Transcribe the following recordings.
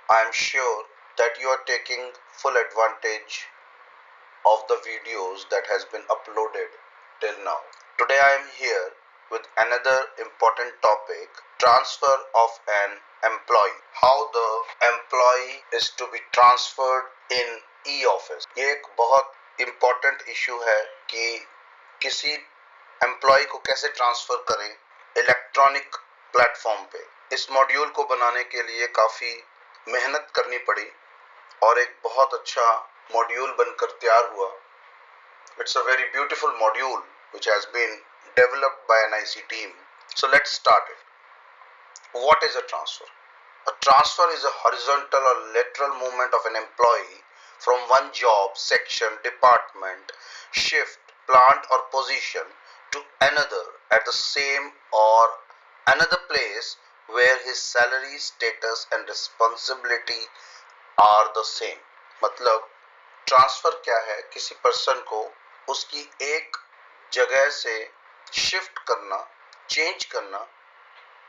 I am sure that you are taking full advantage of the videos that has been uploaded till now. Today I am here with another important topic, transfer of an employee. How the employee is to be transferred in e-office. ये एक बहुत important issue है कि किसी employ को कैसे transfer करें electronic platform पे। इस मॉड्यूल को बनाने के लिए काफ़ी मेहनत करनी पड़ी और एक बहुत अच्छा मॉड्यूल बनकर तैयार हुआ। It's a very beautiful module which has been developed by an IC team. So let's start it. What is a transfer? A transfer is a horizontal or lateral movement of an employee from one job, section, department, shift, plant or position to another at the same or another place where his salary, status and responsibility are the same. मतलब transfer क्या है? किसी person को उसकी एक जगह से shift करना, चेंज करना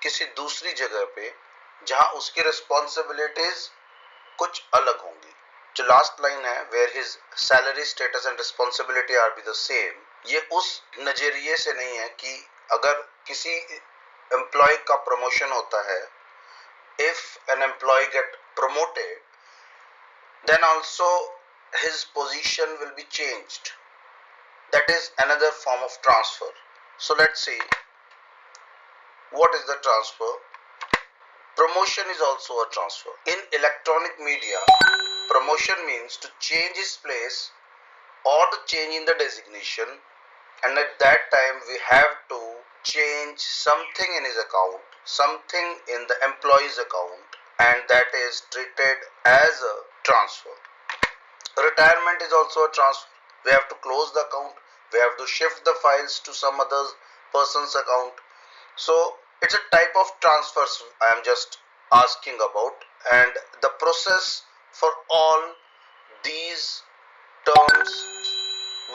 किसी दूसरी जगह पे जहां उसकी रिस्पॉन्सिबिलिटीज कुछ अलग होंगी। जो लास्ट लाइन है, where his salary, status and responsibility are be the same, ये उस नजरिए से नहीं है कि अगर किसी एम्प्लॉय का प्रमोशन होता है, if an employee get promoted then also his position will be changed. That is another form of transfer. So let's see what is the transfer. Promotion is also a transfer. In electronic media, promotion means to change his place or to change in the designation, and at that time we have to change something in his account, something in the employee's account, and that is treated as a transfer. Retirement is also a transfer. We have to close the account, we have to shift the files to some other person's account. So it's a type of transfers I am just asking about, and the process for all these terms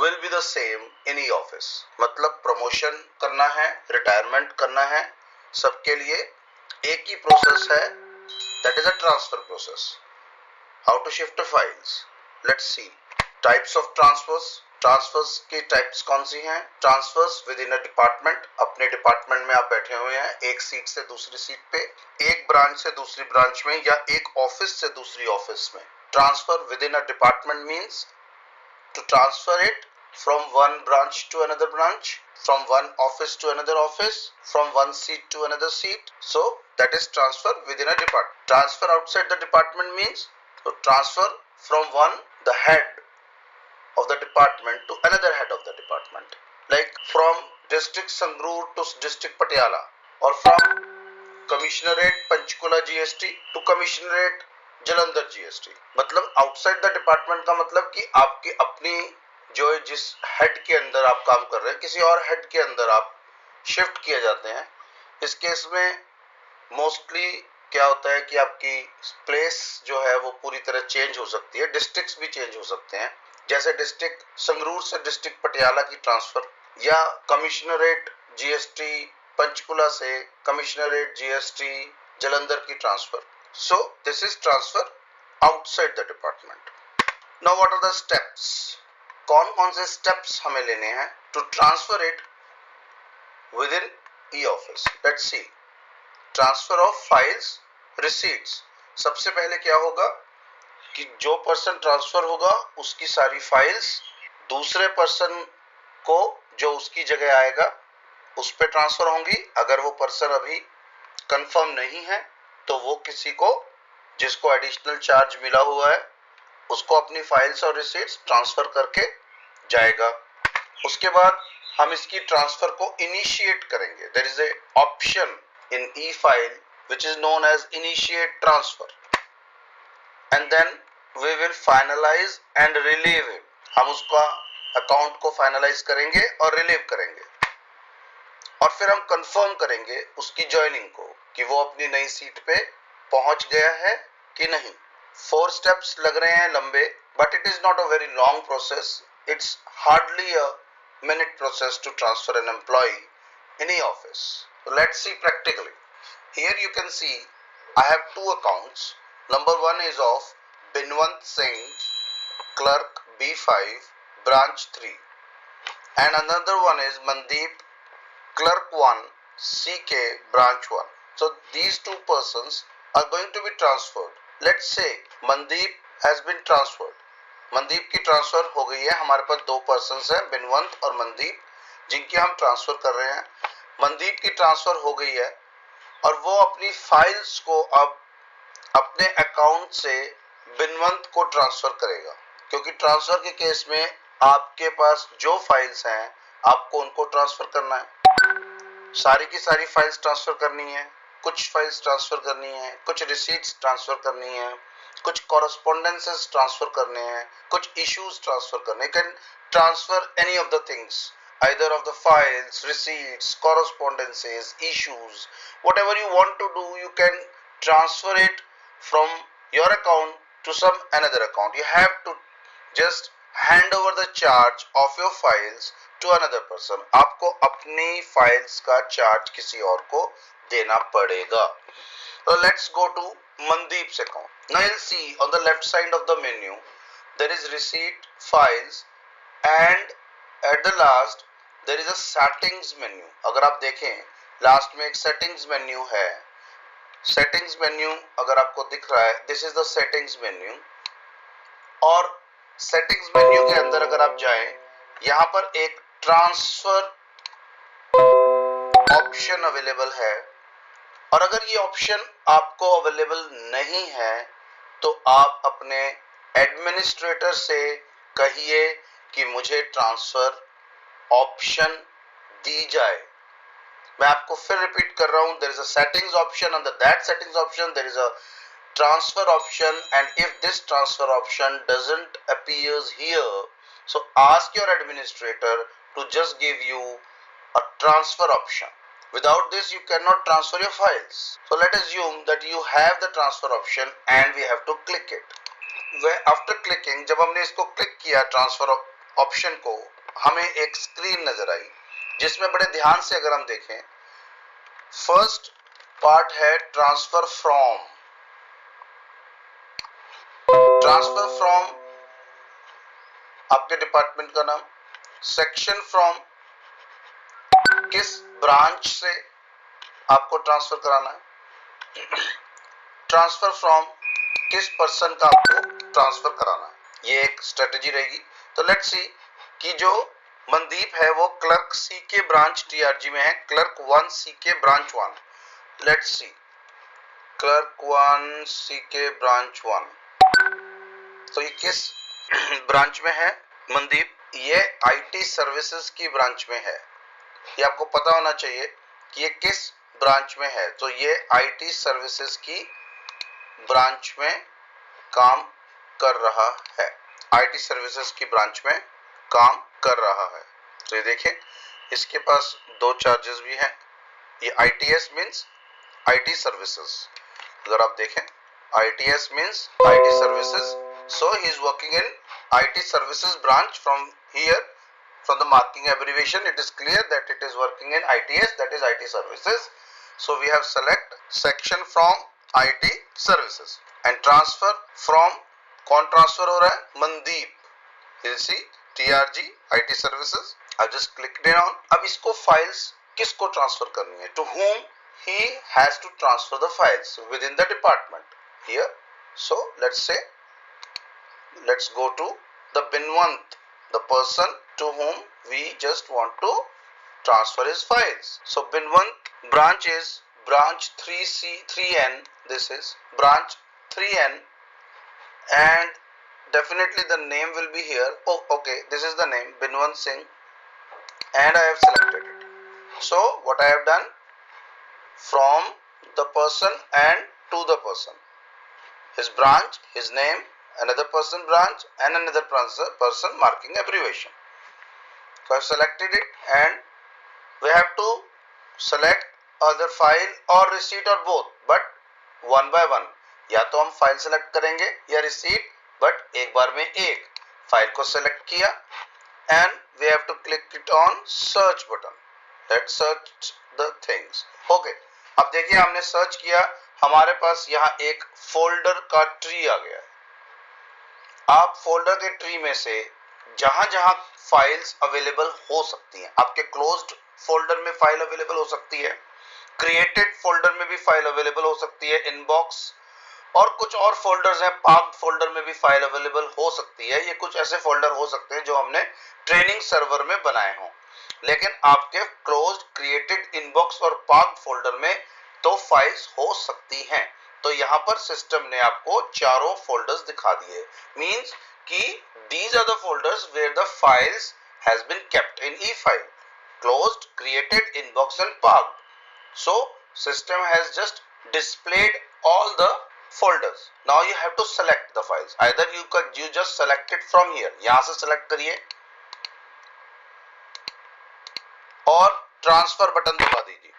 will be the same in e-office. मतलब promotion करना है, retirement करना है, सबके लिए एक ही process है, that is a transfer process. How to shift the files? Let's see. Types of transfers. Transfers की टाइप्स कौन सी हैं? Transfers within a department. अपने डिपार्टमेंट में आप बैठे हुए हैं, एक सीट से दूसरी सीट पे, एक ब्रांच से दूसरी ब्रांच में, या एक ऑफिस से दूसरी ऑफिस में. Transfer within a department means to transfer it from one branch to another branch, from one office to another office, from one seat to another seat. So that is transfer within a department. Transfer outside the department means to transfer from the head of the department to another head of the department, like from district Sangrur to district Patiala, or from commissionerate Panchkula GST to commissionerate Jalandhar GST. मतलब outside the department का मतलब कि आपकी अपनी जो जिस head के अंदर आप काम कर रहे हैं, किसी और हेड के अंदर आप शिफ्ट किए जाते हैं. इस केस में मोस्टली क्या होता है कि आपकी प्लेस जो है वो पूरी तरह चेंज हो सकती है, डिस्ट्रिक्ट्स भी चेंज हो सकते हैं, जैसे डिस्ट्रिक्ट संगरूर से डिस्ट्रिक्ट पटियाला की ट्रांसफर, या कमिश्नरेट जीएसटी पंचकुला से कमिश्नरेट जीएसटी जलंधर की transfer. So this is transfer outside the department. Now what are the steps? कौन कौन से स्टेप्स हमें लेने हैं to transfer it within e office? Let's see. Transfer of files, receipts. सबसे पहले क्या होगा कि जो पर्सन ट्रांसफर होगा उसकी सारी फाइल्स दूसरे पर्सन को जो उसकी जगह आएगा उस पे ट्रांसफर होंगी. अगर वो पर्सन अभी कंफर्म नहीं है तो वो किसी को जिसको एडिशनल चार्ज मिला हुआ है उसको अपनी फाइल्स और रिसीट्स ट्रांसफर करके जाएगा. उसके बाद हम इसकी ट्रांसफर को इनिशिएट करेंगे. There is a option in e file which is known as initiate transfer, and then we will finalize and relieve it. हम उसका अकाउंट को फाइनलाइज करेंगे और रिलीव करेंगे, और फिर हम कंफर्म करेंगे उसकी ज्वाइनिंग को कि वो अपनी नई सीट पे पहुंच गया है कि नहीं. 4 स्टेप्स लग रहे हैं लंबे, but it is not a very long process. It's hardly a minute process to transfer an employee in a office. So let's see practically. Here you can see I have 2 accounts. Number 1 is of Binwant Singh, clerk B5, branch 3, and another one is Mandeep, clerk 1, CK, branch 1. So these two persons are going to be transferred. Let's say Mandeep has been transferred. Mandeep की transfer हो गई है. हमारे पास दो persons हैं, बिनवंत और मनदीप, जिनकी हम ट्रांसफर कर रहे हैं. मनदीप की ट्रांसफर हो गई है और वो अपनी फाइल्स को अब अपने अकाउंट से बिनवंत को ट्रांसफर करेगा, क्योंकि ट्रांसफर के केस में आपके पास जो फाइल्स हैं आपको उनको ट्रांसफर करना है. सारी की सारी फाइल्स ट्रांसफर करनी है, कुछ फाइल्स ट्रांसफर करनी है, कुछ रिसीट्स ट्रांसफर करनी है, कुछ कॉरेस्पॉन्डेंसेस ट्रांसफर करने हैं, कुछ इश्यूज ट्रांसफर करने. Can transfer any of the things, either of the files, receipts, correspondences, issues, whatever you want to do, you can transfer it from your account to some another account. You have to just hand over the charge of your files to another person. आपको अपनी files का charge किसी और को देना पड़ेगा. So let's go to Mandeep's account. Now you'll see on the left side of the menu there is receipt, files, and at the last there is a settings menu. अगर आप देखें last में एक settings menu है. settings menu अगर आपको दिख रहा है, this is the settings menu. और settings menu के अंदर अगर आप जाएं, यहाँ पर एक ट्रांसफर ऑप्शन अवेलेबल है. और अगर ये ऑप्शन आपको अवेलेबल नहीं है तो आप अपने एडमिनिस्ट्रेटर से कहिए कि मुझे ट्रांसफर ऑप्शन दी जाए. मैं आपको फिर रिपीट कर रहा हूं, there is a settings option, under that settings option there is a transfer option, and if this transfer option doesn't appears here, so ask your administrator to just give you a transfer option. Without this you cannot transfer your files. So let us assume that you have the transfer option and we have to click it. After clicking, जब हमने इसको click किया transfer option को, हमें एक screen नजर आई जिसमें बड़े ध्यान से अगर हम देखें, फर्स्ट पार्ट है ट्रांसफर फ्रॉम. ट्रांसफर फ्रॉम आपके डिपार्टमेंट का नाम, सेक्शन फ्रॉम किस ब्रांच से आपको ट्रांसफर कराना है, ट्रांसफर फ्रॉम किस पर्सन का आपको ट्रांसफर कराना है. ये एक स्ट्रेटजी रहेगी. तो लेट्स सी कि जो मनदीप है वो क्लर्क सी के ब्रांच टीआरजी में है, क्लर्क 1 सी के ब्रांच 1. लेट्स सी क्लर्क 1 सी के ब्रांच 1. तो ये किस ब्रांच में है मनदीप? ये आईटी सर्विसेज की ब्रांच में है. ये आपको पता होना चाहिए कि ये किस ब्रांच में है. तो ये आईटी सर्विसेज की ब्रांच में काम कर रहा है, आईटी सर्विसेज की ब्रांच में काम कर रहा है. तो ये देखिए इसके पास दो चार्जेस भी हैं. ये आईटीएस मींस आईटी सर्विसेज. अगर आप देखें ITS means IT services, so he is working in IT services branch. From here, from the marking abbreviation, it is clear that it is working in ITS, that is IT services. So we have select section from IT services and transfer from. कौन transfer हो रहा है? Mandeep. You'll see TRG IT services. I've just clicked it on. अब इसको files किसको transfer करनी है? To whom he has to transfer the files within the department. Here, so let's go to the Binwant, the person to whom we just want to transfer his files. So Binwant branch is branch 3C 3N. This is branch 3N, and definitely the name will be here. Oh, okay, this is the name Binwant Singh, and I have selected it. So what I have done, from the person and to the person, his branch, his name, another person branch, and another person marking abbreviation. So I have selected it, and we have to select other file or receipt or both, but one by one. या तो हम file select करेंगे या receipt, but एक बार में एक file को select किया, and we have to click it on search button. Let's search the things. Okay, अब देखिए हमने सर्च किया, हमारे पास यहाँ एक फोल्डर का ट्री आ गया है। आप फोल्डर के ट्री में से जहां जहां फाइल्स अवेलेबल हो सकती हैं, आपके क्लोज्ड फोल्डर में फाइल अवेलेबल हो सकती है, क्रिएटेड फोल्डर में भी फाइल अवेलेबल हो सकती है, इनबॉक्स और कुछ और फोल्डर्स हैं, पार्क्ड फोल्डर में भी फाइल अवेलेबल हो सकती है। ये कुछ ऐसे फोल्डर हो सकते हैं जो हमने ट्रेनिंग सर्वर में बनाए हों, लेकिन आपके क्लोज्ड, क्रिएटेड, इनबॉक्स और पार्क्ड फोल्डर में तो फाइल्स हो सकती हैं। तो यहाँ पर सिस्टम ने आपको चारों फोल्डर्स दिखा दिए, मींस कि these are the folders where the files has been kept in e-file: closed, created, inbox and parked. So system has just displayed all the folders. Now you have to select the files. Either you just select it from here, यहाँ से select करिए और transfer button दबा दीजिए।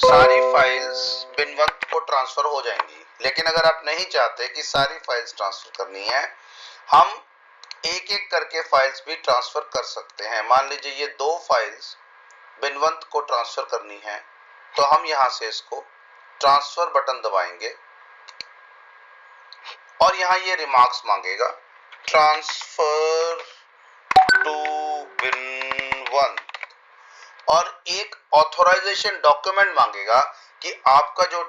सारी files बिनवंत को transfer हो जाएंगी। लेकिन अगर आप नहीं चाहते कि सारी फाइल्स ट्रांसफर करनी है, हम एक एक करके फाइल्स भी ट्रांसफर कर सकते हैं। मान लीजिए ये 2 फाइल्स बिनवंत को ट्रांसफर करनी है, तो हम यहां से इसको ट्रांसफर बटन दबाएंगे और यहां ये रिमार्क्स मांगेगा, ट्रांसफर टू बिनवंत, और एक ऑथराइजेशन डॉक्यूमेंट मांगेगा कि आपका जो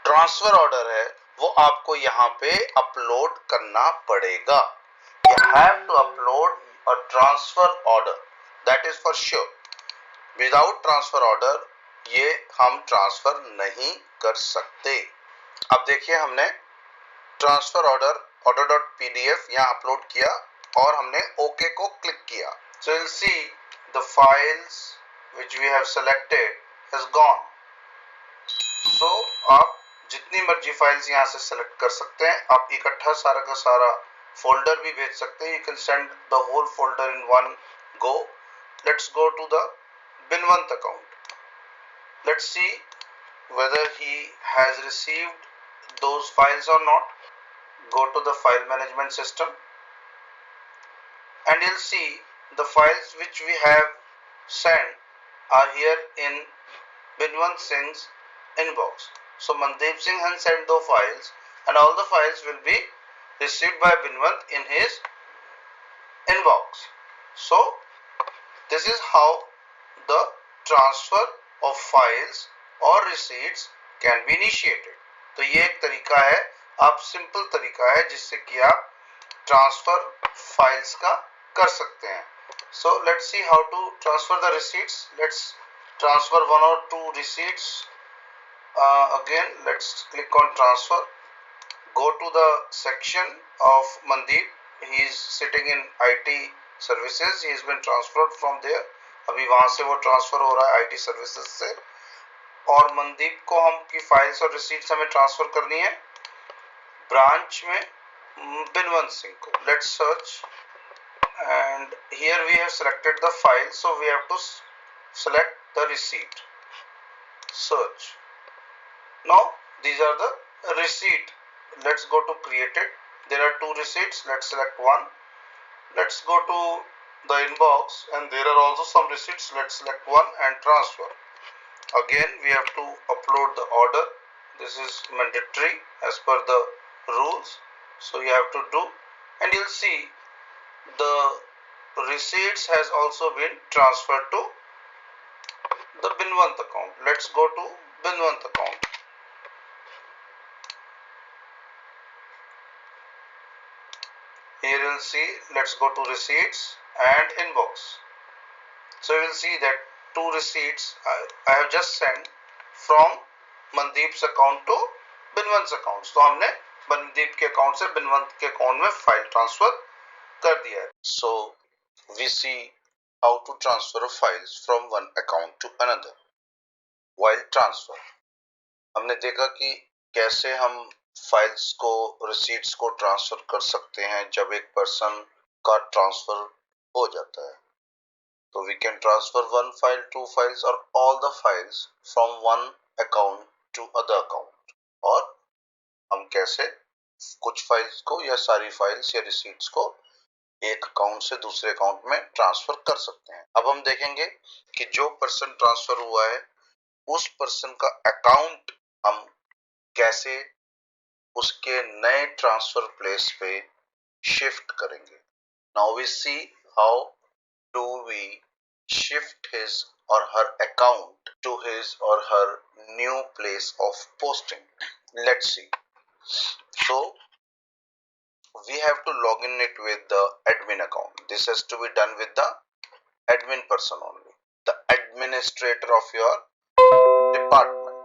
ट्रांसफर ऑर्डर है वो आपको यहाँ पे अपलोड करना पड़ेगा। You have to upload a transfer order, that is for sure. Without transfer order ये हम ट्रांसफर नहीं कर सकते। अब देखिए हमने ट्रांसफर ऑर्डर डॉट पीडीएफ यहाँ अपलोड किया और हमने ओके को क्लिक किया। So you'll see the files which we have selected has gone. So आप जितनी मर्जी फाइल्स यहाँ से सेलेक्ट कर सकते हैं। आप इकट्ठा सारा का सारा फोल्डर भी भेज सकते हैं। You can send the whole folder in one go. Let's go to the Binwant account. Let's see whether he has received those files or not. Go to the file management system and you'll see the files which we have sent are here in Binwant Singh's inbox. So Mandeep Singh has sent those files and all the files will be received by Binwant in his inbox. So this is how the transfer of files or receipts can be initiated. तो ये एक तरीका है, आप simple तरीका है जिससे कि आप ट्रांसफर फाइल्स का कर सकते हैं। So let's see how to transfer the receipts. Let's transfer 1 or 2 receipts. Again let's click on transfer. Go to the section of Mandeep. He is sitting in IT services. He has been transferred from there. अभी वहां से वो transfer हो रहा है IT services से। और मनदीप को हम की फाइल्स और रिसीट्स हमें ट्रांसफर करनी है ब्रांच में बिनवंत सिंह को। Let's search and here we have selected the file, so we have to select the receipt. Search. Now these are the receipt. Let's go to created. There are 2 receipts. Let's select one. Let's go to the inbox and there are also some receipts. Let's select one and transfer. Again we have to upload the order. This is mandatory as per the rules, so you have to do, and you'll see the receipts has also been transferred to the Binwant account. Let's go to Binwant account. Here you'll see, let's go to receipts and inbox. So you will see that 2 receipts I have just sent from Mandeep's account to Binwant's account. तो हमने मनदीप के account से बिनवंत के account में file transfer कर दिया है। So we see how to transfer files from one account to another while transfer. हमने देखा कि कैसे हम फाइल्स को, रिसीट्स को ट्रांसफर कर सकते हैं जब एक पर्सन का ट्रांसफर हो जाता है। तो we can transfer 1 file, 2 files or all the files from one account to other account. और हम कैसे कुछ फाइल्स को या सारी फाइल्स या रिसीट्स को एक अकाउंट से दूसरे अकाउंट में ट्रांसफर कर सकते हैं। अब हम देखेंगे कि जो पर्सन ट्रांसफर हुआ है उस पर्सन का अकाउंट हम कैसे उसके नए ट्रांसफर प्लेस पे शिफ्ट करेंगे. Now we see how do we shift his or her account to his or her new place of posting. Let's see. So we have to log in it with the admin account. This has to be done with the admin person only, the administrator of your department.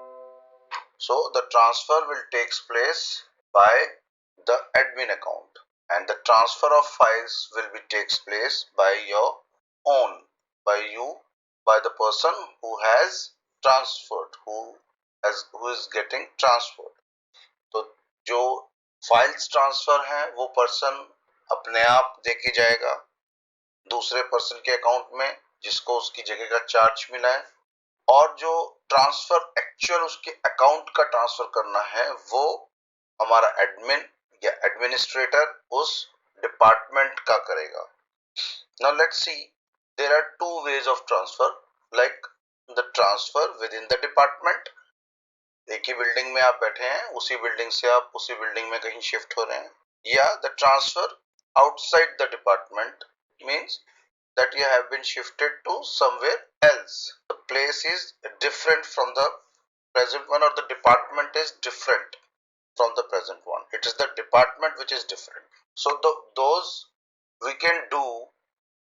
So the transfer will take place by the admin account, and the transfer of files will be takes place by your own, by you, by the person who has transferred, who is getting transferred. तो जो files transfer है वो person अपने आप देके जाएगा दूसरे person के अकाउंट में जिसको उसकी जगह का चार्ज मिला है, और जो ट्रांसफर एक्चुअल उसके अकाउंट का ट्रांसफर करना है वो हमारा एडमिन या एडमिनिस्ट्रेटर उस डिपार्टमेंट का करेगा. Now let's see, there are two ways of transfer, like the transfer within the department. एक ही बिल्डिंग में आप बैठे हैं, उसी बिल्डिंग से आप उसी बिल्डिंग में कहीं शिफ्ट हो रहे हैं, या the transfer outside the department means that you have been shifted to somewhere else. The place is different from the present one, or the department is different from the present one. It is the department which is different. So those we can do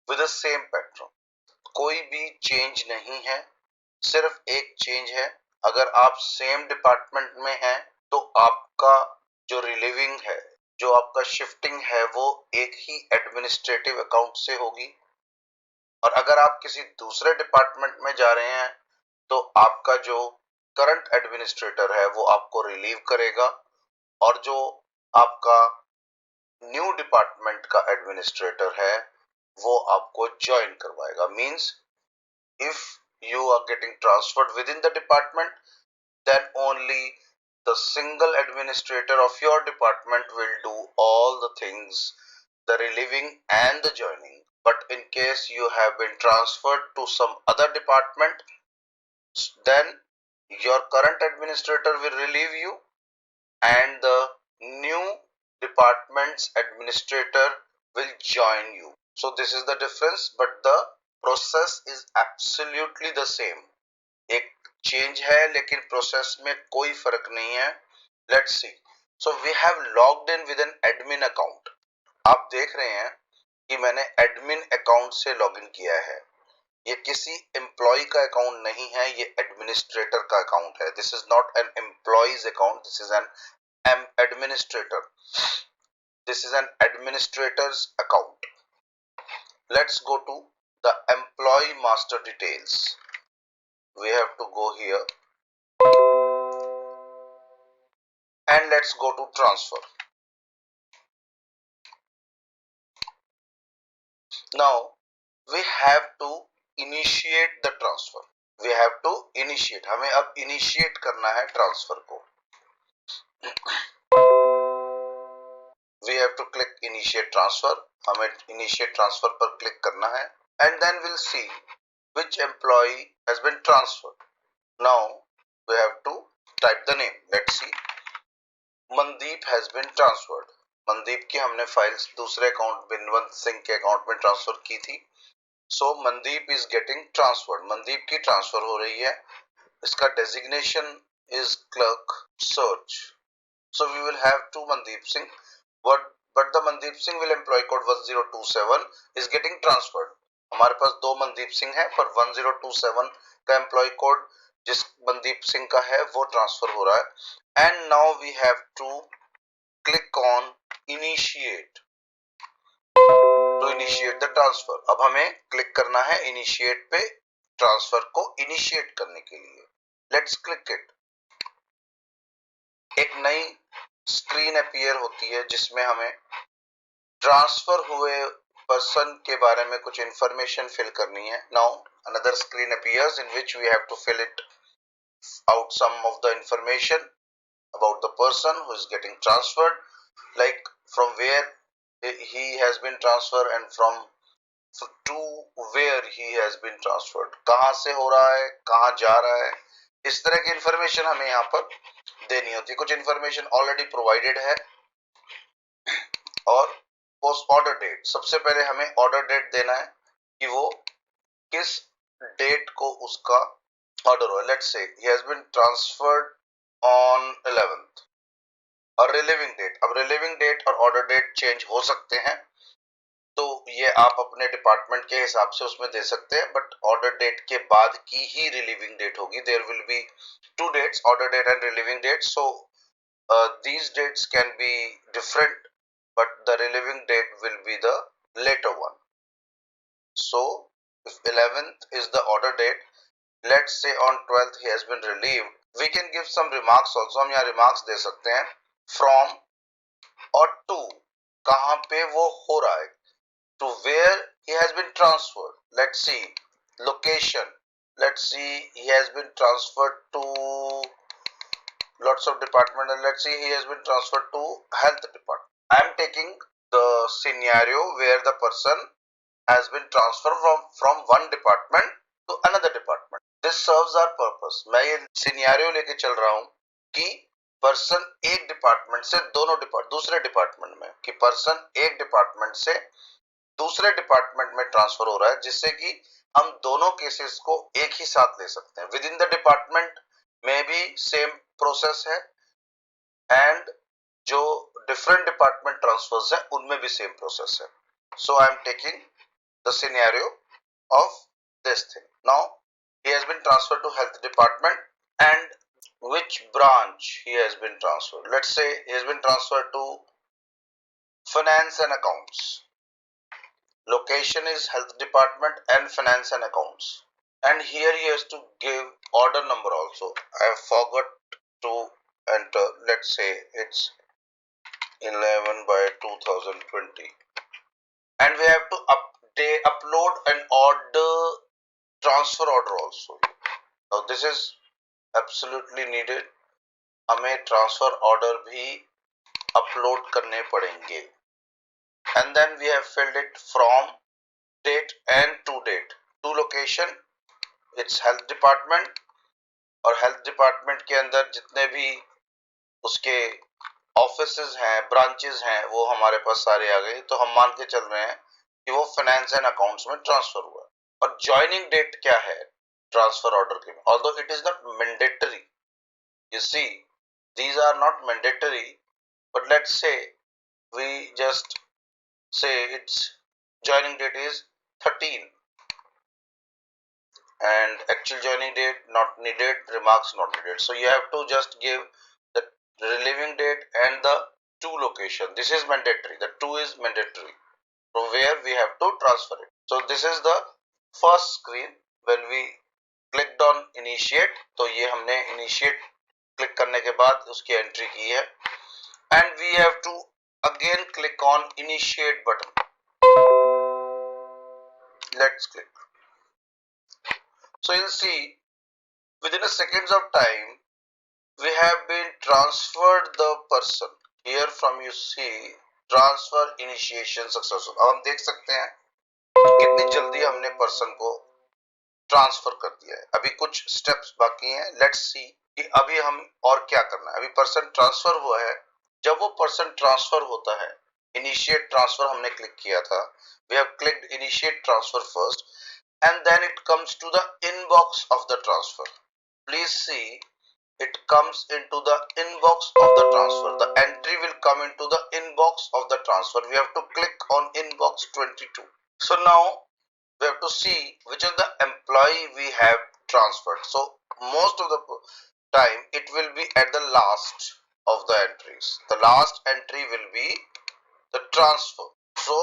with the same pattern. कोई भी change नहीं है, सिर्फ एक change है. अगर आप same department में हैं तो आपका जो रिलीविंग है, जो आपका शिफ्टिंग है, वो एक ही एडमिनिस्ट्रेटिव अकाउंट से होगी. और अगर आप किसी दूसरे डिपार्टमेंट में जा रहे हैं तो आपका जो करंट एडमिनिस्ट्रेटर है वो आपको रिलीव करेगा, और जो आपका न्यू डिपार्टमेंट का एडमिनिस्ट्रेटर है वो आपको ज्वाइन करवाएगा. Means if you are getting transferred within the department, then only the single administrator of your department will do all the things, the relieving and the joining. But in case you have been transferred to some other department, then your current administrator will relieve you and the new department's administrator will join you. So this is the difference, but the process is absolutely the same. एक change है लेकिन process में कोई फर्क नहीं है. लेट्स सी. So we have logged in with an admin account. आप देख रहे हैं कि मैंने एडमिन अकाउंट से लॉगिन किया है. ये किसी एम्प्लॉय का अकाउंट नहीं है, ये एडमिनिस्ट्रेटर का अकाउंट है. This is not an employees account, this is an administrator. This is an administrator's account. Let's go to the employee master details. We have to go here and let's go to transfer. Now we have to initiate the transfer. We have to initiate. हमें अब initiate करना है transfer को. We have to click initiate transfer. हमें initiate transfer पर click करना है, and then we'll see which employee has been transferred. Now we have to type the name. Let's see. Mandeep has been transferred. Mandeep की हमने files दूसरे account बिनवंत Singh के account में transfer की थी. So Mandeep is getting transferred. Mandeep की ट्रांसफर हो रही है. इसका designation is clerk search. So we will have to Mandeep Singh, but the Mandeep Singh will employ code 1027 is getting transferred. हमारे पास दो मनदीप सिंह है, पर 1027 का एम्प्लॉय कोड जिस मनदीप सिंह का है वो ट्रांसफर हो रहा है. And now we have to click on initiate to initiate the transfer. अब हमें क्लिक करना है इनिशिएट पे ट्रांसफर को इनिशिएट करने के लिए. Let's click it. एक नई स्क्रीन अपीयर होती है जिसमें हमें ट्रांसफर हुए पर्सन के बारे में कुछ इंफॉर्मेशन फिल करनी है. Now another screen appears in which we have to fill it out some of the information about the person who is getting transferred, like from where he has been transferred and from to where he has been transferred. कहाँ से हो रहा है, कहाँ जा रहा है, इस तरह की इंफॉर्मेशन हमें यहाँ पर देनी होती है। कुछ इंफॉर्मेशन ऑलरेडी प्रोवाइडेड है। और पोस्ट ऑर्डर डेट, सबसे पहले हमें ऑर्डर डेट देना है कि वो किस डेट को उसका ऑर्डर हुआ। Let's say he has been transferred on 11th। और रिलीविंग डेट, अब रिलीविंग डेट और ऑर्डर डेट चेंज हो सकते हैं, तो ये आप अपने डिपार्टमेंट के हिसाब से उसमें दे सकते हैं, बट ऑर्डर डेट के बाद की ही रिलीविंग डेट होगी। There will be two dates, order date and relieving date, so these dates can be different, but the relieving date will be the later one. So if 11th is the order date, let's say on 12th he has been relieved, we can give some remarks also. हम यहाँ remarks दे सकते हैं from और to, कहाँ पे वो हो रहा है, to where he has been transferred. Let's see location, let's see he has been transferred to lots of department, and let's see he has been transferred to health department. I am taking the scenario where the person has been transferred from one department to another department. This serves our purpose. मैं ये scenario लेके चल रहा हूँ कि person एक department से दूसरे डिपार्टमेंट में, कि पर्सन एक डिपार्टमेंट से दूसरे डिपार्टमेंट में ट्रांसफर हो रहा है, जिससे कि हम दोनों केसेस को एक ही साथ ले सकते हैं। विद इन द डिपार्टमेंट में भी सेम प्रोसेस है, एंड जो डिफरेंट डिपार्टमेंट ट्रांसफर्स है उनमें भी सेम प्रोसेस है। So I am taking the scenario of this thing. Now he has been transferred to health department, and which branch he has been transferred. Let's say he has been transferred to finance and accounts. Location is health department and finance and accounts, and here he has to give order number also. I forgot to enter. Let's say it's 11/2020, and we have to upload an order, transfer order also. Now this is absolutely needed. हमें transfer order भी upload करने पड़ेंगे, and then we have filled it from date and to date. To location, it's health department, और health department के अंदर जितने भी उसके ऑफिसेज हैं, ब्रांचेस हैं, वो हमारे पास सारे आ गए। तो हम मान के चल रहे हैं कि वो फाइनेंस एंड अकाउंट्स में ट्रांसफर हुआ। और ज्वाइनिंग डेट क्या है ट्रांसफर ऑर्डर के, although it is not mandatory, you see these are not mandatory, but let's say we just say its joining date is 13 and actual joining date not needed, remarks not needed. So you have to just give the relieving date and the to location. This is mandatory, the to is mandatory, from where we have to transfer it. So this is the first screen. When we clicked on initiate, तो ये हमने initiate click करने के बाद उसकी entry की है, and we have to again click on initiate button. Let's click. So you'll see within a seconds of time we have been transferred the person. Here from you see transfer initiation successful. अब हम देख सकते हैं कितनी जल्दी हमने person को transfer कर दिया है. अभी कुछ स्टेप्स बाकी हैं. लेट्स सी कि अभी हम और क्या करना है. अभी पर्सन ट्रांसफर हुआ है. जब वो पर्सन ट्रांसफर होता है, इनिशिएट ट्रांसफर हमने क्लिक किया था, we have clicked initiate transfer first, and then it comes to the inbox of the transfer. Please see it comes into the inbox of the transfer. The entry will come into the inbox of the transfer. We have to click on inbox 22. So now we have to see which is the employee we have transferred. So most of the time it will be at the last of the entries. The last entry will be the transfer. So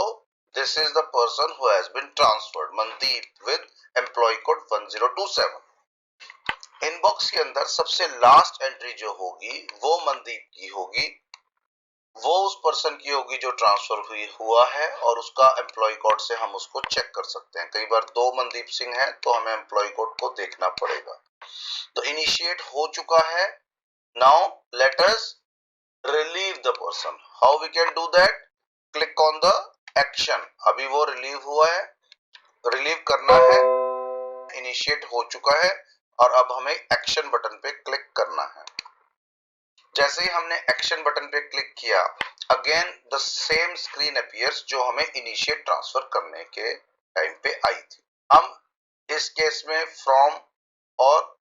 this is the person who has been transferred, Mandeep, with employee code 1027. Inbox के अंदर सबसे last entry जो होगी वो मनदीप की होगी. वो उस पर्सन की होगी जो ट्रांसफर हुआ है, और उसका एम्प्लॉय कोड से हम उसको चेक कर सकते हैं. कई बार दो मनदीप सिंह हैं तो हमें एम्प्लॉय कोड को देखना पड़ेगा. तो इनिशिएट हो चुका है. Now let us relieve the person. How we can do that? Click on the action. अभी वो रिलीव हुआ है, रिलीव करना है, इनिशिएट हो चुका है. और अब हमें एक्शन बटन पे क्लिक करना है। जैसे ही हमने एक्शन बटन पे क्लिक किया, again the same screen appears जो हमें इनिशिएट ट्रांसफर करने के टाइम पे आई थी। हम इस केस में फ्रॉम और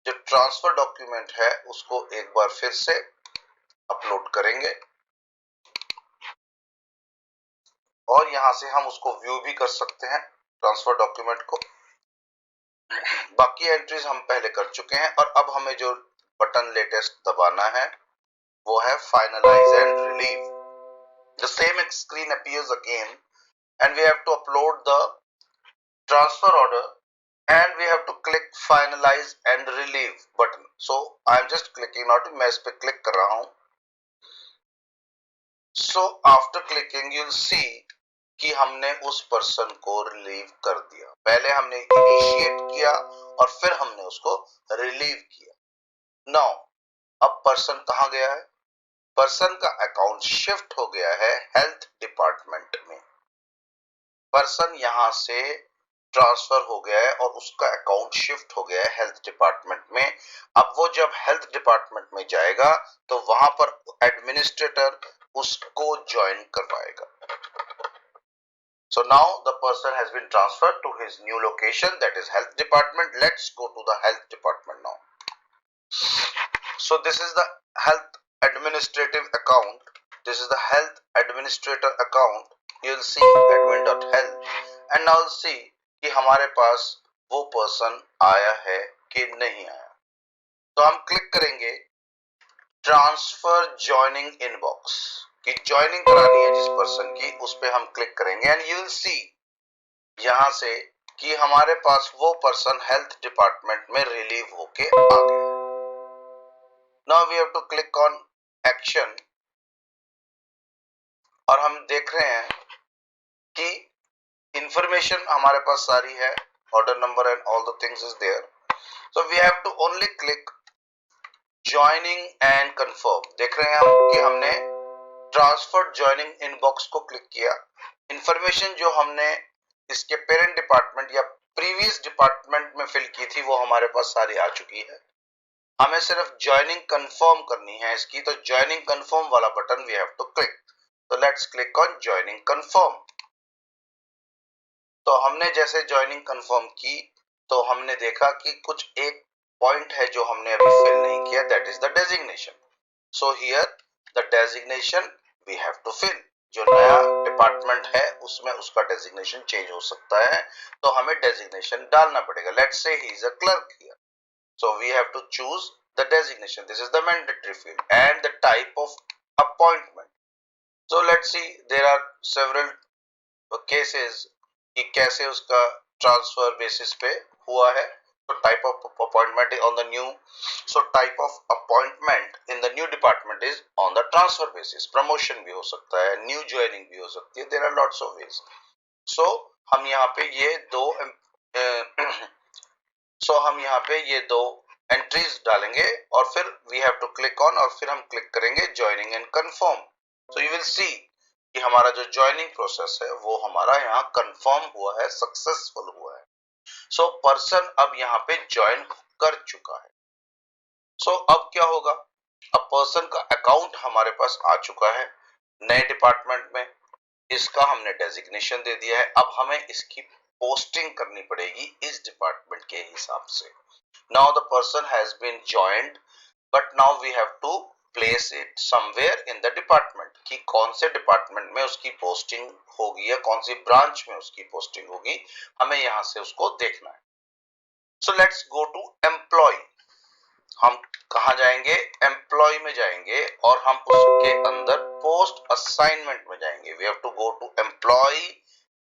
जो ट्रांसफर डॉक्यूमेंट है उसको एक बार फिर से अपलोड करेंगे और यहां से हम उसको व्यू भी कर सकते हैं ट्रांसफर डॉक्यूमेंट को। बाकी एंट्रीज हम पहले कर चुके हैं और अब हमें जो बटन लेटेस्ट दबाना है वो है finalise and relieve. The same screen appears again and we have to upload the transfer order and we have to click finalize and relieve button. So I am just clicking now, मैं इस पे click कर रहा हूं। So after clicking you'll see कि हमने उस person को रिलीव कर दिया। पहले हमने इनिशिएट किया और फिर हमने उसको रिलीव किया। नाउ अब पर्सन कहां गया है? पर्सन का अकाउंट शिफ्ट हो गया है हेल्थ डिपार्टमेंट में। पर्सन यहां से ट्रांसफर हो गया है और उसका अकाउंट शिफ्ट हो गया है हेल्थ डिपार्टमेंट में। अब वो जब हेल्थ डिपार्टमेंट में जाएगा तो वहां पर एडमिनिस्ट्रेटर उसको ज्वाइन करवाएगा। So now the person has been transferred to his new location, that is health department. Let's go to the health department now. So this is the health administrative account. This is the health administrator account. You'll see admin.health and now see कि हमारे पास वो person आया है कि नहीं आया। तो हम क्लिक करेंगे ट्रांसफर जॉइनिंग इनबॉक्स की ज्वाइनिंग करानी है जिस पर्सन की, उस पे हम क्लिक करेंगे एंड यू विल सी यहां से कि हमारे पास वो पर्सन हेल्थ डिपार्टमेंट में रिलीव होके आ गया। Now we have to click on action और हम देख रहे हैं कि इंफॉर्मेशन हमारे पास सारी है, order number and all the things is there. So we have to only click joining and confirm. देख रहे हैं हम कि हमने ट्रांसफर ज्वाइनिंग इनबॉक्स को क्लिक किया। इंफॉर्मेशन जो हमने इसके पेरेंट डिपार्टमेंट या प्रीवियस डिपार्टमेंट में फिल की थी वो हमारे पास सारी आ चुकी है। हमें सिर्फ ज्वाइनिंग कंफर्म करनी है इसकी, तो ज्वाइनिंग कंफर्म वाला button we have to click. तो let's click on joining confirm. तो हमने जैसे ज्वाइनिंग कंफर्म की तो हमने देखा कि कुछ एक पॉइंट है जो हमने अभी फिल नहीं किया, that is the designation. So here the designation we have to fill. जो नया डिपार्टमेंट है उसमें उसका डेजिग्नेशन चेंज हो सकता है, तो हमें डेजिग्नेशन डालना पड़ेगा। Let's say he is a clerk here, so we have to choose the designation. This is the mandatory field and the type of appointment. So let's see, there are several cases कि कैसे उसका transfer basis पे हुआ है। तो type of appointment on the new, so type of appointment in the new department is on the transfer basis. Promotion भी हो सकता है, न्यू ज्वाइनिंग भी हो सकती है, there are lots of ways. So हम यहाँ पे ये दो हम यहाँ पे ये दो एंट्रीज डालेंगे और फिर we have to click on और फिर हम क्लिक करेंगे joining and confirm. So you will see कि हमारा जो ज्वाइनिंग प्रोसेस है वो हमारा यहाँ कंफर्म हुआ है, सक्सेसफुल हुआ है। सो पर्सन अब यहाँ पे ज्वाइन कर चुका है। सो अब क्या होगा, अब पर्सन का अकाउंट हमारे पास आ चुका है नए डिपार्टमेंट में, इसका हमने डेजिग्नेशन दे दिया है। अब हमें इसकी पोस्टिंग करनी पड़ेगी इस डिपार्टमेंट के हिसाब से। Now the person has been joined, but now we have to place it somewhere in the department कि कौन से डिपार्टमेंट में उसकी पोस्टिंग होगी या कौन सी ब्रांच में उसकी पोस्टिंग होगी, हमें यहां से उसको देखना है। So let's go to employee। हम कहां जाएंगे, एम्प्लॉय में जाएंगे और हम उसके अंदर पोस्ट असाइनमेंट में जाएंगे। We have to go to employee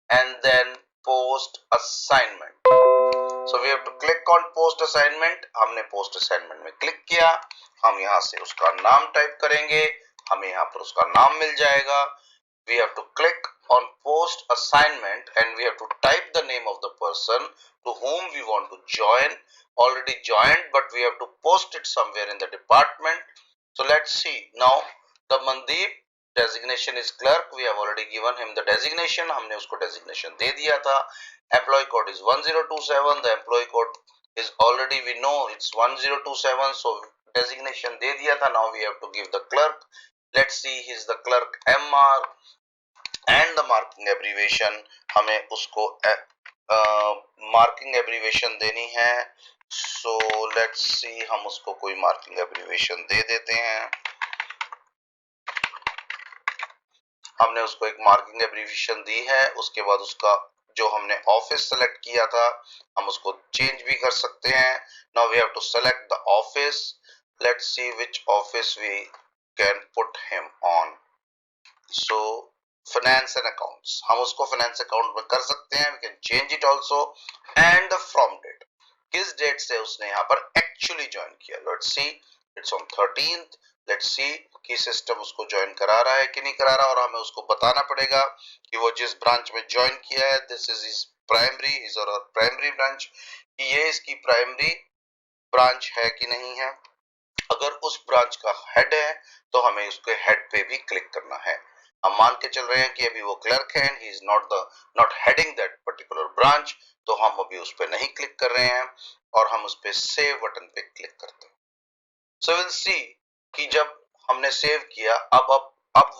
and then post assignment. So we have to click on post assignment. हमने पोस्ट असाइनमेंट में क्लिक किया, हम यहाँ से उसका नाम टाइप करेंगे, हमें यहाँ पर उसका नाम मिल जाएगा। We have to click on post assignment and we have to type the name of the person to whom we want to join. Already joined, but we have to post it somewhere in the department. So let's see now. The Mandeep designation is clerk. We have already given him the designation. हमने उसको designation दे दिया था। Employee code is 1027. The employee code is already, we know it's 1027, so designation दे दिया था. Now we have to give the clerk. Let's see, he's the clerk MR and the marking abbreviation हमें उसको marking abbreviation देनी है. So let's see, हम उसको कोई marking abbreviation दे देते हैं. हमने उसको एक मार्किंग एब्रीविएशन दी है. उसके बाद उसका जो हमने ऑफिस सेलेक्ट किया था हम उसको चेंज भी कर सकते हैं. Now we have to select the office. Let's see which office we can put him on. So finance and accounts, हम उसको फाइनेंस अकाउंट में कर सकते हैं. We can change it also. And the from date, किस date से उसने यहाँ पर एक्चुअली ज्वाइन किया. Let's see, it's on 13th. Let's see कि सिस्टम उसको ज्वाइन करा रहा है कि नहीं करा रहा, और हमें उसको बताना पड़ेगा कि वो जिस ब्रांच में ज्वाइन किया है, this is his primary, is और प्राइमरी ब्रांच, कि ये इसकी प्राइमरी ब्रांच है कि नहीं है. अगर उस ब्रांच का हेड है तो हमें उसके हेड पे भी क्लिक करना है. हम मान के चल रहे हैं कि अभी वो क्लर्क है, he is not heading that particular branch, तो हम अभी उस पे नहीं क्लिक कर रहे हैं और हम उस पे सेव बटन पे क्लिक करते हैं. सो विल सी कि जब हमने सेव किया, अब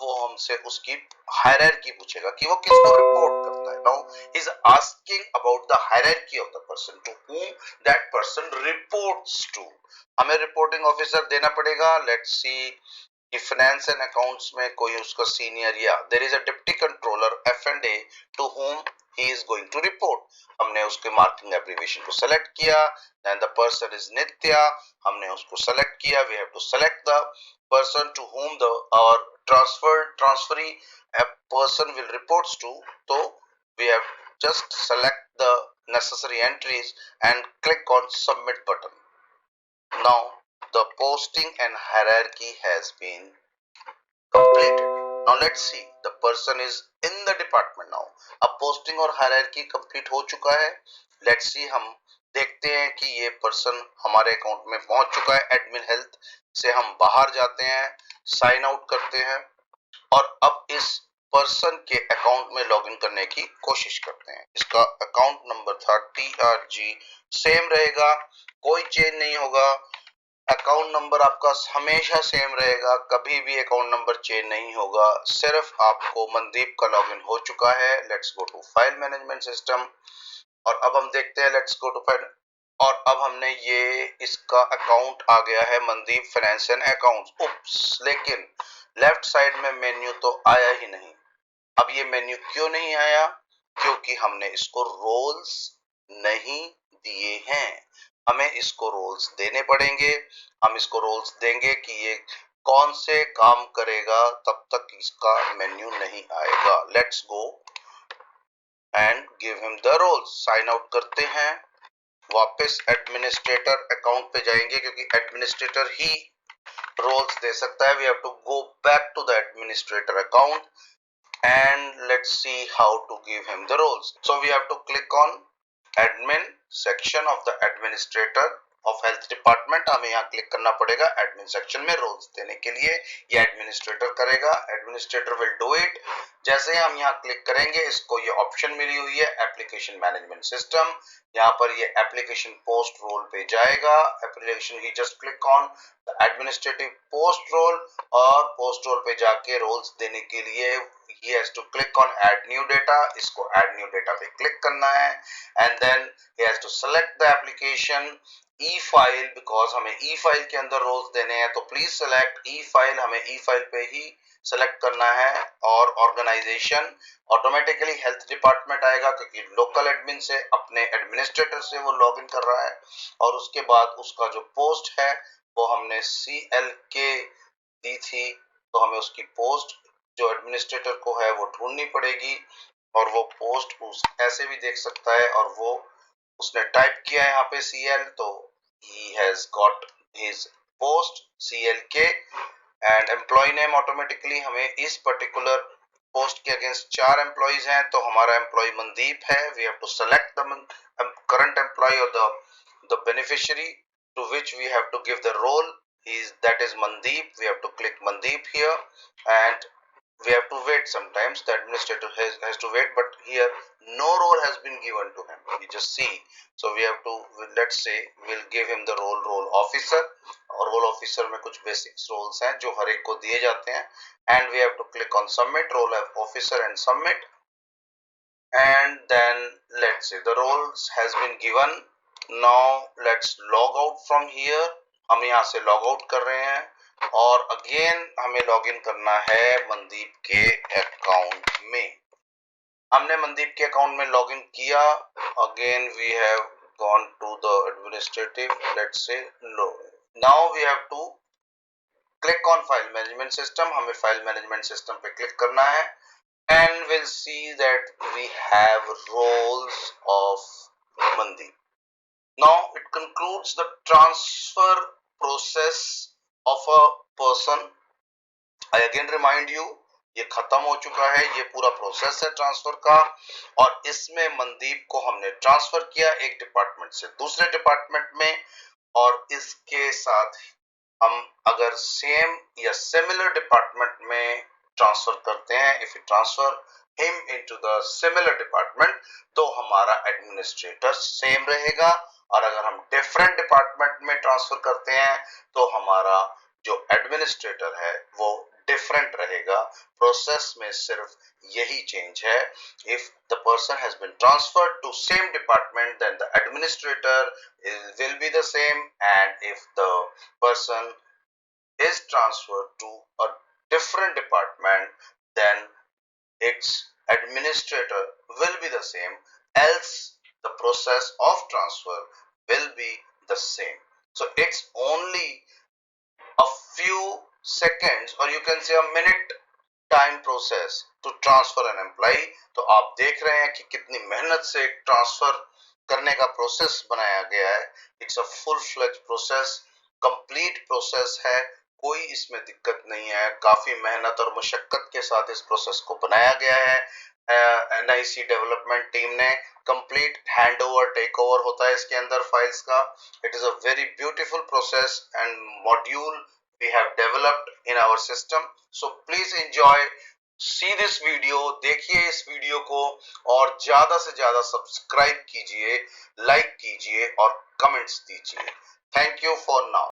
वो हमसे उसकी हायरार्की पूछेगा कि वो किसको रिपोर्ट करता है. Now he is asking about the hierarchy of the person to whom that person reports to. हमें रिपोर्टिंग ऑफिसर देना पड़ेगा. लेट्स सी कि फाइनेंस एंड अकाउंट्स में कोई उसका सीनियर, या there is a deputy controller F&A to whom he is going to report. हमने उसके मार्किंग एब्रीविएशन को सेलेक्ट किया. then the person is Nitya, हमने उसको सेलेक्ट किया. we have to select the person to whom the our transferee a person will reports to. so we have just select the necessary entries and click on submit button. now the posting and hierarchy has been completed. Now let's see, the person is in the department now. अब posting और hierarchy complete हो चुका है. Let's see, हम देखते हैं कि ये person हमारे अकाउंट में पहुंच चुका है. एडमिन हेल्थ से हम बाहर जाते हैं, साइन आउट करते हैं और अब इस पर्सन के अकाउंट में लॉगिन करने की कोशिश करते हैं. इसका अकाउंट नंबर था TRG, सेम रहेगा, कोई चेंज नहीं होगा. अकाउंट नंबर आपका हमेशा सेम रहेगा, कभी भी अकाउंट नंबर चेंज नहीं होगा. सिर्फ आपको मनदीप का लॉगिन हो चुका है. Let's go to file management system और अब हम देखते हैं. लेट्स गो टू फाइल, और अब हमने ये इसका अकाउंट आ गया है मनदीप फाइनेंस एंड अकाउंट्स. उप्स, लेकिन लेफ्ट साइड में मेन्यू तो आया ही नहीं. अब ये मेन्यू क्यों नहीं आया? क्योंकि हमने इसको रोल्स नहीं दिए हैं. हमें इसको रोल्स देने पड़ेंगे. हम इसको रोल्स देंगे कि ये कौन से काम करेगा, तब तक इसका मेन्यू नहीं आएगा. Let's go and give him the rolls. Sign out करते हैं, वापस एडमिनिस्ट्रेटर अकाउंट पे जाएंगे क्योंकि एडमिनिस्ट्रेटर ही रोल्स दे सकता है. We have to go back to the administrator account and let's see how to give him the roles. So we have to click on admin section of the administrator of health department. हमें यहाँ click करना पड़ेगा admin section में roles देने के लिए. ये administrator करेगा, एडमिनिस्ट्रेटर विल डू इट. जैसे हम यहाँ क्लिक करेंगे, इसको ये ऑप्शन मिली हुई है एप्लीकेशन मैनेजमेंट सिस्टम. यहाँ पर ये एप्लीकेशन पोस्ट रोल पे जाएगा. एप्लीकेशन ही just click on the administrative post role और पोस्ट रोल पे जाके रोल्स देने के लिए he has to click on add new data. इसको add new data पे क्लिक करना है and then he has to select the application e-file, because हमें e-file के अंदर रोल्स देने हैं. तो प्लीज सेलेक्ट e-file, हमें e-file पे ही सेलेक्ट करना है. और ऑर्गेनाइजेशन ऑटोमेटिकली हेल्थ डिपार्टमेंट आएगा क्योंकि लोकल एडमिन से अपने एडमिनिस्ट्रेटर से वो लॉगिन कर रहा है. और उसके बाद उसका जो पोस्ट है वो हमने CLK दी थी, तो हमें उसकी पोस्ट जो एडमिनिस्ट्रेटर को है वो ढूंढनी पड़ेगी. और वो पोस्ट उस ऐसे भी देख सकता है, और वो उसने टाइप किया है यहाँ पे CL, तो he has got his post CLK and employee name. Automatically हमें इस पर्टिकुलर पोस्ट के अगेंस्ट 4 एम्प्लॉइज हैं, तो हमारा एम्प्लॉय मनदीप है. We have to select the current employ और the beneficiary to which we have to give the role. that is Mandeep. We have to click Mandeep here and we have to wait wait sometimes. The administrator has to wait, but here no role has been given to him. You just see. So we have to, let's say we'll give him the role officer, और role officer में कुछ basics roles हैं जो हर एक को दिए जाते हैं, and we have to click on submit role officer and submit, and then let's say the roles has been given. Now let's log out from here. हम यहाँ से log out कर रहे हैं और again हमें login करना है मनदीप के अकाउंट में. हमने मनदीप के अकाउंट में लॉगिन किया. Again we have gone to the administrative. Let's see now. Now we have to click on file management system. हमें फाइल मैनेजमेंट सिस्टम पे क्लिक करना है and we'll see that we have roles of Mandeep. Now it concludes the transfer process of a person. I again remind you, ये खत्म हो चुका है. ये पूरा प्रोसेस है ट्रांसफर का, और इसमें मनदीप को हमने ट्रांसफर किया एक डिपार्टमेंट से दूसरे डिपार्टमेंट में, और इसके साथ हम अगर सेम या सिमिलर डिपार्टमेंट में ट्रांसफर करते हैं, if you transfer him into the similar department, तो हमारा एडमिनिस्ट्रेटर सेम रहेगा, और अगर हम डिफरेंट डिपार्टमेंट में ट्रांसफर करते हैं तो हमारा जो एडमिनिस्ट्रेटर है वो डिफरेंट रहेगा. प्रोसेस में सिर्फ यही चेंज है. If the person has been transferred to same department then the administrator will be the same, and if the person is transferred to a different department then its administrator will be the same, else the process of transfer will be the same. So it's only a few seconds, or you can say a minute time process to transfer an employee. तो आप देख रहे हैं कि कितनी मेहनत से transfer करने का प्रोसेस बनाया गया है. It's a full fledge process, complete process है, कोई इसमें दिक्कत नहीं है. काफी मेहनत और मशक्कत के साथ इस प्रोसेस को बनाया गया है. एनआईसी डेवलपमेंट टीम ने complete hand over take over होता है इसके अंदर फाइल्स का. It is a very beautiful process and module we have developed in our system. So please enjoy, see this video, देखिए इस वीडियो को, और ज्यादा से ज्यादा सब्सक्राइब कीजिए, लाइक कीजिए और कमेंट्स दीजिए. Thank you for now.